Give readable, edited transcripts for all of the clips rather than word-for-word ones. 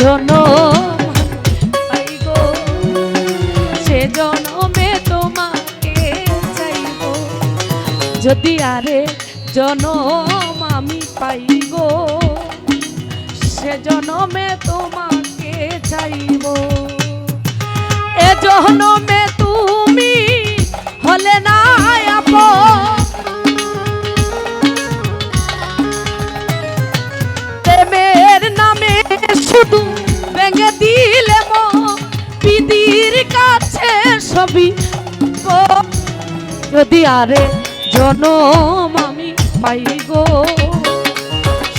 জনম পাই গো, সে জনমে তোমাকে চাইব, যদি আরে জনম আমি পাই গো, সে জনমে তোমাকে চাইব। এ জনমে তুমি হলে না আপন, প্রেমের নামে শুধু ভেঙে দিলে বিধির কাছে সবই গো, যদি আরে জনম আমি পাই গো,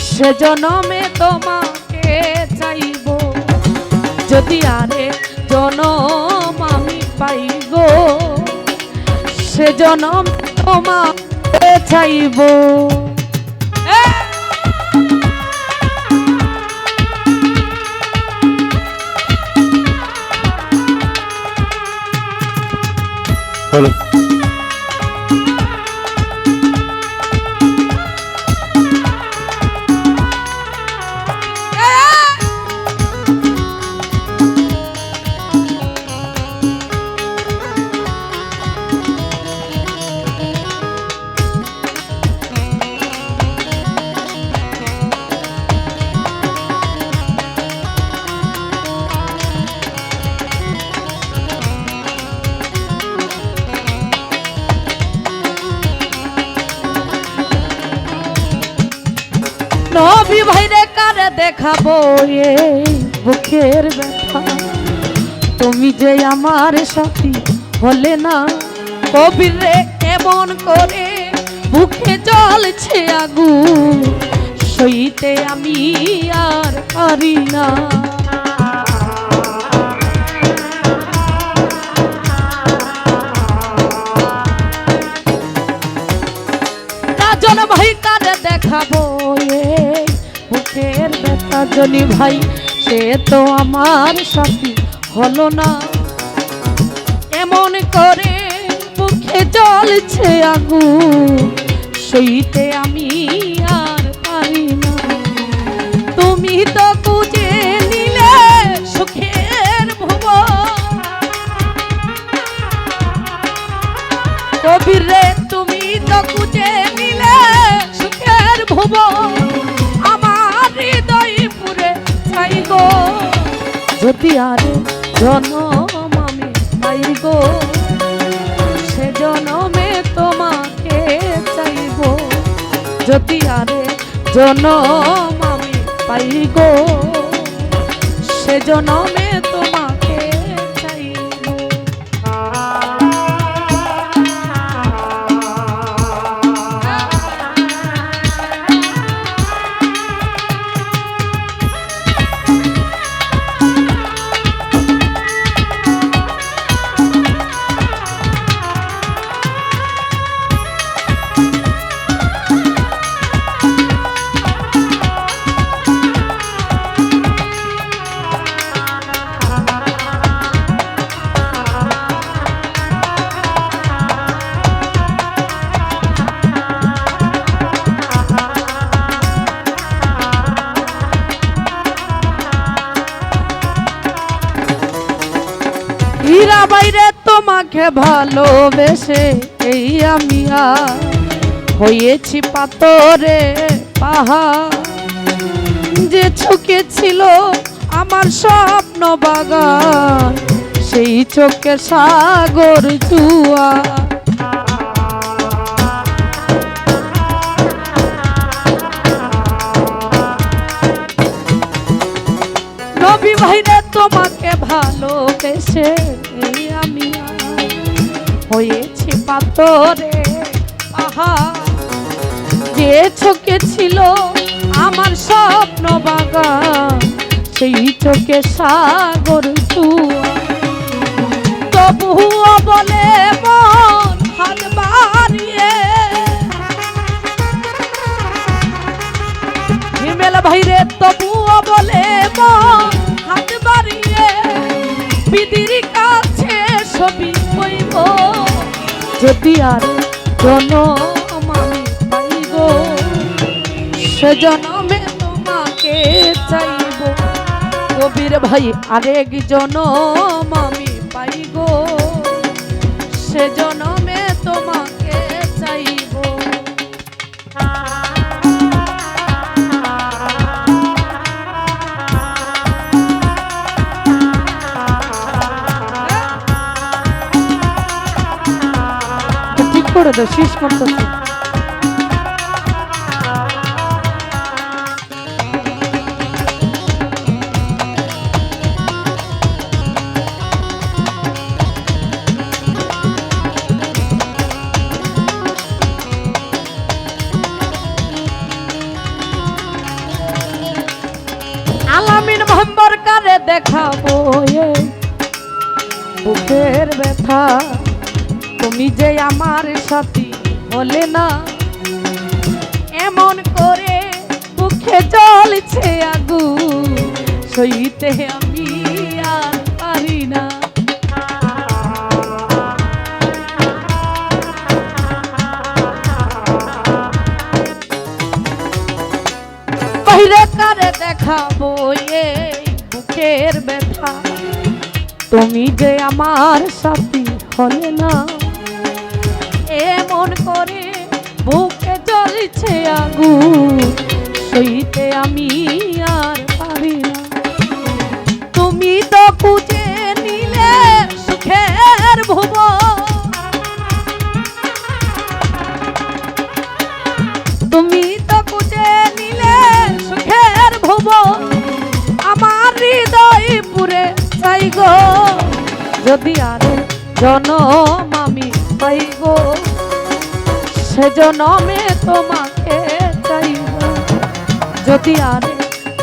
সে জনমে তোমাকে চাইব, যদি আরে জনম আমি পাই গো, সে জনম তোমাকে চাইব। বলো নবী ভাইরে কারে দেখাবো এই বুকের ব্যথা, তুমি যে আমার সাথী হলে না, কবির রে এমন করে বুকে জ্বলছে আগুন, সইতে আমি আর পারি না। রাজন ভাই কারে দেখাবো এই বুকের ব্যথা, জনি ভাই সে তো আমার সাথী হলো না, এমন করে বুকে জ্বলছে আগুন, সইতে আমি আর পারি না। তুমি তো খুঁজে নিলে সুখের ভুবন, কবির রে তুমি তো খুঁজে নিলে সুখের ভুবন, আমার হৃদয় পুরে চাই গো, যদি আরে জনম আমি পাই গো, সে জনমে তোমাকে চাইব, যদি আরে জনম আমি পাই গো, সে জনমে তোমাকে চাইব। হীরা বাইরে তোমাকে ভালোবেসে এই আমি আর হয়েছি পাথরে পাহাড়, যে চোখে ছিল আমার স্বপ্ন বাগান, সেই চোখে সাগর জুয়ার। নবী ভাইরে তোমাকে ভালোবেসে আমি হয়েছি পাথরে পাহাড়, যে চোখে ছিল আমার স্বপ্ন বাগান, সেই চোখে সাগর জুয়ার। তবুও বলে মন হাত বাড়িয়ে, হিমেল ভাইরে তবুও বলে মন হাত বাড়িয়ে, বিধির কাছে ছবি কইব, যদি আর জনম আমি পাই গো, সে জনমে তোমাকে চাইব, কবির ভাই আরেক জনম আমি পাই গো, সে জনমে তোমাকে চাইব। ঠিক করে দাও, শেষ করতেছি। আলামিন মোহাম্মদ কারে দেখাবো এ বুকের ব্যথা, তুমি যে আমার সাথী হলে না, এমন করে বুকে জ্বলছে আগুন, সইতে আমি আর পারি না। বাইরে কারে দেখাবো এই বুকের ব্যথা, তুমি যে আমার সাথী হলে না, এমন করে বুকে জ্বলছে আগুন, সইতে আমি আর পারি না। তুমি তো খুঁজে নিলে সুখের ভুবন, তুমি তো খুঁজে নিলে সুখের ভুবন, আমার হৃদয় পুরে চাই গো, যদি আরো জনম আমি পাই গো, সে জনমে তোমাকে চাইব। যদি আরো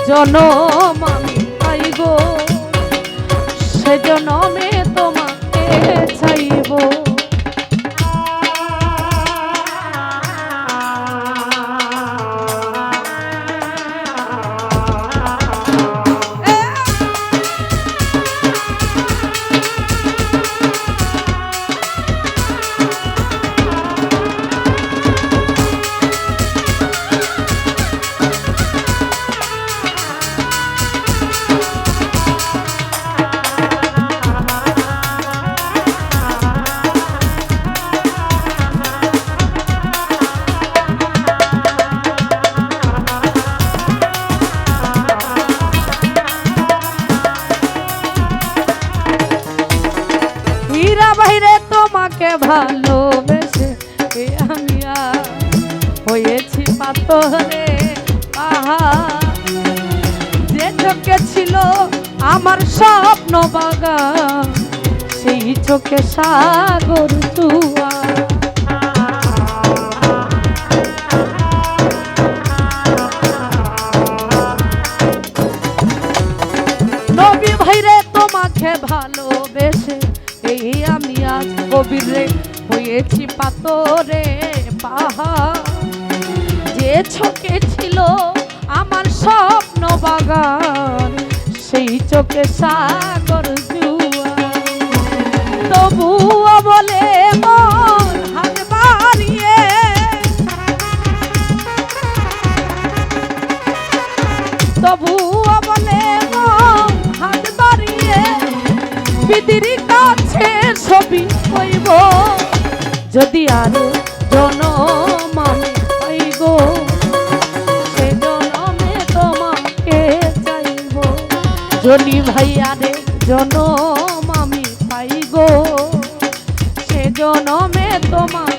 জনম আমি পাই গো, সে জনমে তোমাকে চাইব। বাইরে তোমাকে ভালোবেসে আমি হয়েছি পাথরে পাহাড়, যে চোখে ছিল আমার স্বপ্ন বাগান, সেই চোখে সাগর জোয়ার। নবী ভাইরে তোমাকে ভালোবেসে এই আমি আজ কবির রে হয়েছি পাথরে পাহাড়, যে চোখে ছিল আমার স্বপ্ন বাগান, সেই চোখে সাগর জোয়ার। তবুও বলে মন হাত বাড়িয়ে, তবুও বলে মন হাত বাড়িয়ে, বিদির কাছে ছবি কইব, যদি আরো জনম আমি পাই গো, সে জনমে তোমাকে চাইব। জনি ভাই আরে জনম আমি পাই গো, সে জনমে তোমাকে